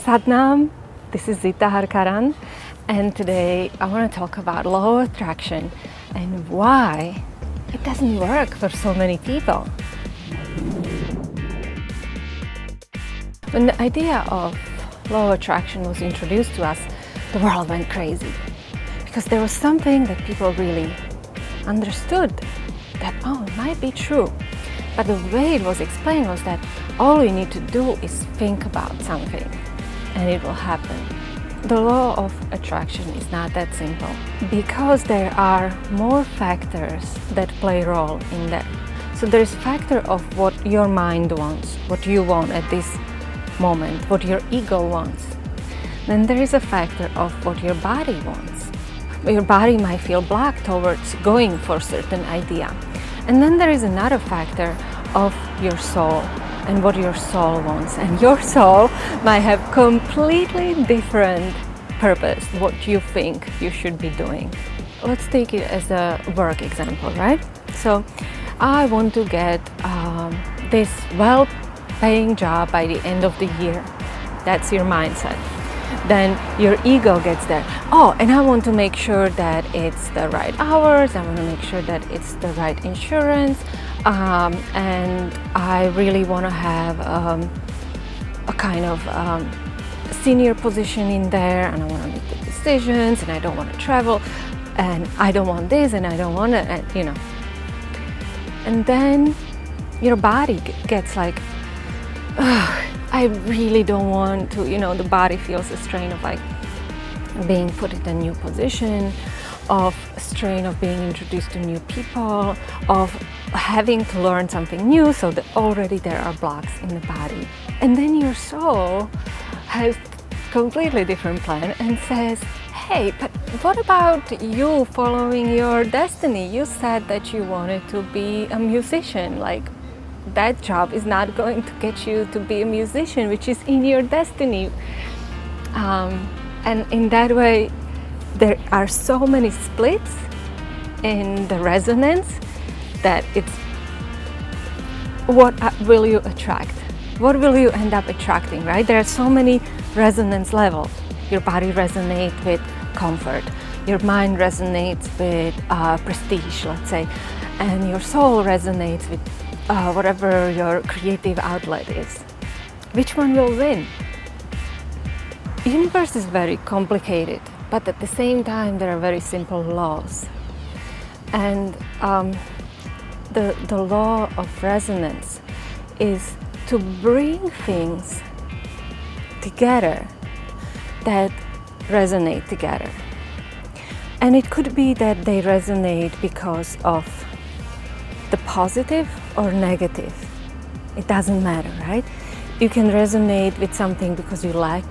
Satnam, this is Zita Harkaran, and today I want to talk about law of attraction and why it doesn't work for so many people. When the idea of law of attraction was introduced to us, the world went crazy because there was something that people really understood that, it might be true. But the way it was explained was that all we need to do is think about something and it will happen. The law of attraction is not that simple because there are more factors that play a role in that. So there is a factor of what your mind wants, what you want at this moment, what your ego wants. Then there is a factor of what your body wants. Your body might feel blocked towards going for a certain idea. And then there is another factor of your soul and what your soul wants. And your soul might have completely different purpose, what you think you should be doing. Let's take it as a work example, right? So I want to get this well-paying job by the end of the year. That's your mindset. Then your ego gets there. And I want to make sure that it's the right hours. I want to make sure that it's the right insurance. And I really want to have a kind of senior position in there, and I want to make the decisions, and I don't want to travel, and I don't want this, and I don't want to, And then your body gets like, I really don't want to, the body feels a strain of like being put in a new position, of a strain of being introduced to new people, of having to learn something new, so that already there are blocks in the body. And then your soul has completely different plan and says, hey, but what about you following your destiny? You said that you wanted to be a musician. Like, that job is not going to get you to be a musician, which is in your destiny. And in that way, there are so many splits in the resonance that it's what will you attract? What will you end up attracting, right? There are so many resonance levels. Your body resonates with comfort. Your mind resonates with prestige, let's say. And your soul resonates with whatever your creative outlet is. Which one will win? The universe is very complicated, but at the same time there are very simple laws. And the law of resonance is to bring things together that resonate together. And it could be that they resonate because of the positive or negative. It doesn't matter, right? You can resonate with something because you like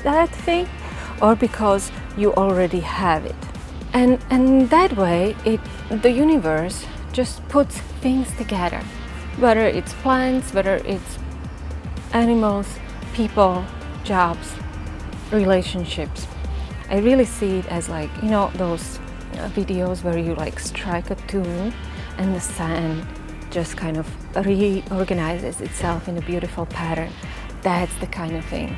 that thing, or because you already have it. And that way, the universe just puts things together. Whether it's plants, whether it's animals, people, jobs, relationships. I really see it as like, those videos where you like strike a tune and the sand just kind of reorganizes itself in a beautiful pattern. That's the kind of thing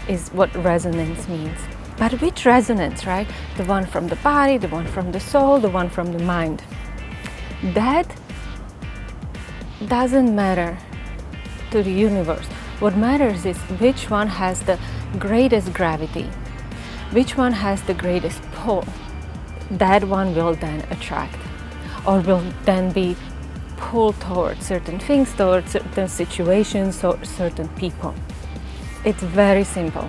is what resonance means. But which resonance, right? The one from the body, the one from the soul, the one from the mind. That doesn't matter to the universe. What matters is which one has the greatest gravity, which one has the greatest pull. That one will then attract, or will then be pulled towards certain things, towards certain situations, or certain people. It's very simple.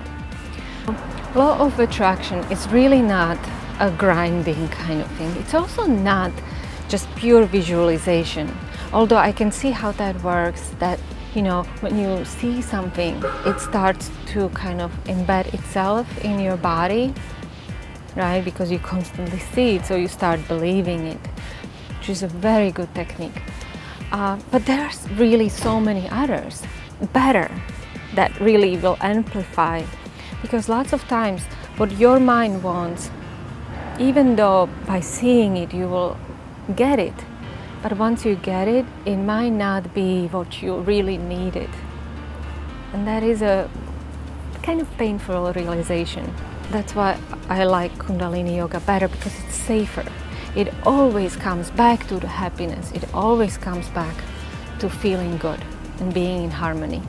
Law of attraction is really not a grinding kind of thing. It's also not just pure visualization. Although I can see how that works, that when you see something, it starts to kind of embed itself in your body, right? Because you constantly see it, so you start believing it, which is a very good technique. But there's really so many others, better, that really will amplify. Because lots of times, what your mind wants, even though by seeing it you will get it, but once you get it, it might not be what you really needed. And that is a kind of painful realization. That's why I like Kundalini Yoga better, because it's safer. It always comes back to the happiness. It always comes back to feeling good and being in harmony.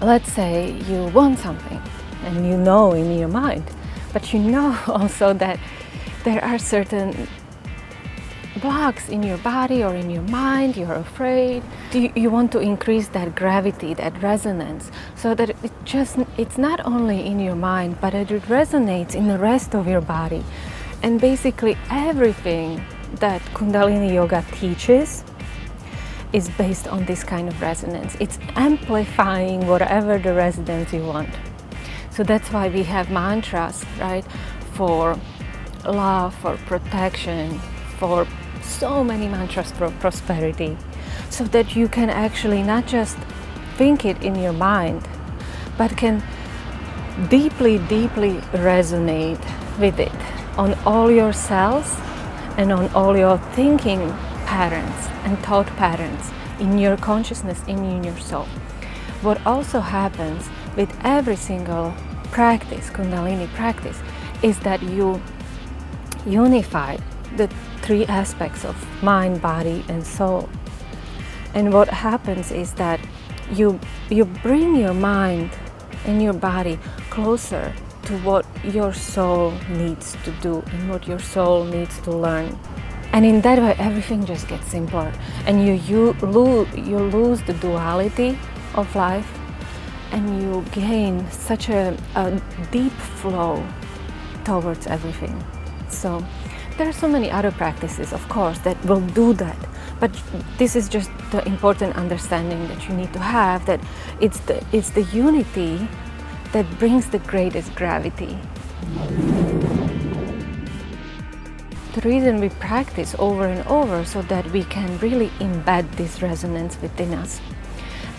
Let's say you want something and you know in your mind, but you know also that there are certain blocks in your body or in your mind. You're afraid. You want to increase that gravity, that resonance, so that it's not only in your mind, but it resonates in the rest of your body. And basically everything that Kundalini Yoga teaches is based on this kind of resonance. It's amplifying whatever the resonance you want. So that's why we have mantras, right? For love, for protection, for so many mantras for prosperity, so that you can actually not just think it in your mind, but can deeply, deeply resonate with it on all your cells and on all your thinking patterns and thought patterns in your consciousness and in your soul. What also happens with every single practice, Kundalini practice, is that you unify the three aspects of mind, body, and soul. And what happens is that you bring your mind and your body closer to what your soul needs to do and what your soul needs to learn. And in that way, everything just gets simpler, and you lose the duality of life, and you gain such a deep flow towards everything. So there are so many other practices, of course, that will do that, but this is just the important understanding that you need to have, that it's the unity that brings the greatest gravity. The reason we practice over and over, so that we can really embed this resonance within us.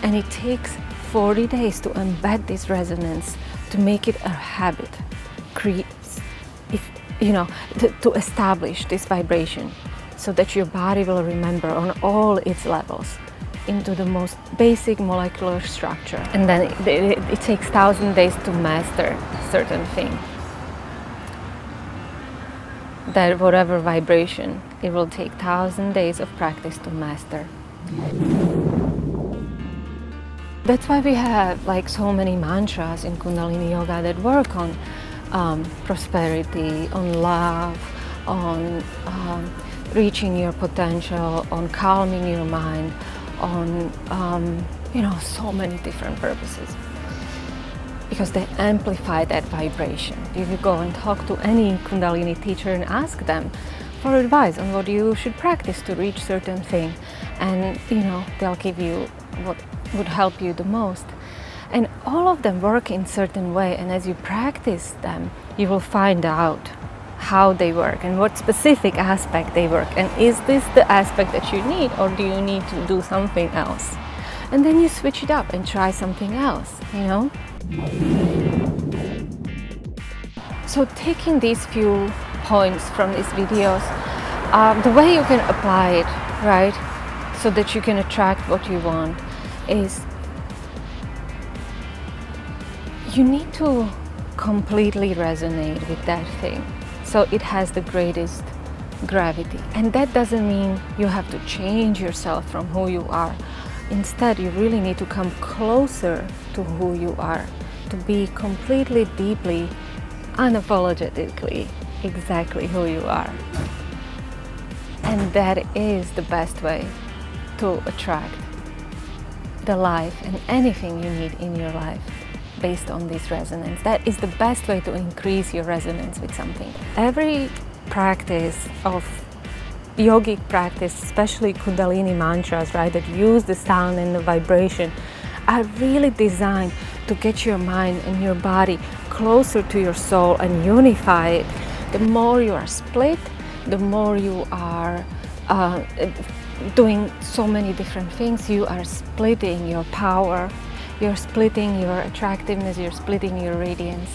And it takes 40 days to embed this resonance, to make it a habit, to establish this vibration, so that your body will remember on all its levels, into the most basic molecular structure. And then it takes 1,000 days to master certain thing. That whatever vibration, it will take 1,000 days of practice to master. That's why we have like so many mantras in Kundalini Yoga that work on prosperity, on love, on reaching your potential, on calming your mind, on so many different purposes, because they amplify that vibration. You can go and talk to any Kundalini teacher and ask them for advice on what you should practice to reach certain thing, and they'll give you what would help you the most. And all of them work in certain way, and as you practice them, you will find out how they work and what specific aspect they work, and is this the aspect that you need, or do you need to do something else? And then you switch it up and try something else, So taking these few points from these videos, the way you can apply it, right, so that you can attract what you want, is you need to completely resonate with that thing, so it has the greatest gravity. And that doesn't mean you have to change yourself from who you are. Instead, you really need to come closer to who you are, to be completely, deeply, unapologetically exactly who you are. And that is the best way to attract the life and anything you need in your life based on this resonance. That is the best way to increase your resonance with something. Every practice of yogic practice, especially Kundalini mantras, right, that use the sound and the vibration, are really designed to get your mind and your body closer to your soul and unify it. The more you are split, the more you are doing so many different things. You are splitting your power, you're splitting your attractiveness, you're splitting your radiance.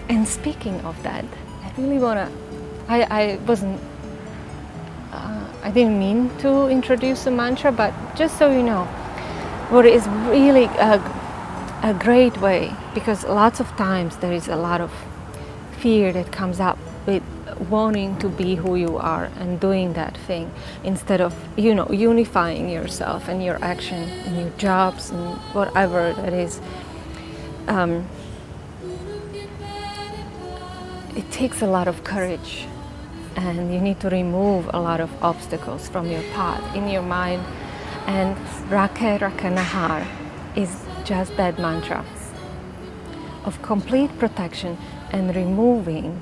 And speaking of that, I really I wasn't I didn't mean to introduce a mantra, but just so you know, what is really a great way, because lots of times there is a lot of fear that comes up with wanting to be who you are and doing that thing instead of, unifying yourself and your action and your jobs and whatever that is. It takes a lot of courage, and you need to remove a lot of obstacles from your path in your mind. And Rakhe Rakhanahar is just that mantra of complete protection and removing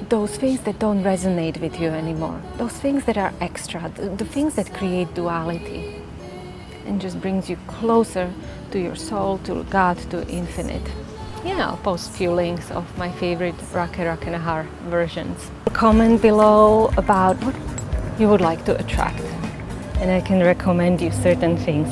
those things that don't resonate with you anymore, those things that are extra, the things that create duality, and just brings you closer to your soul, to God, to infinite. Yeah, I'll post a few links of my favorite Rakhe Rakhanahar versions. Comment below about what you would like to attract, and I can recommend you certain things.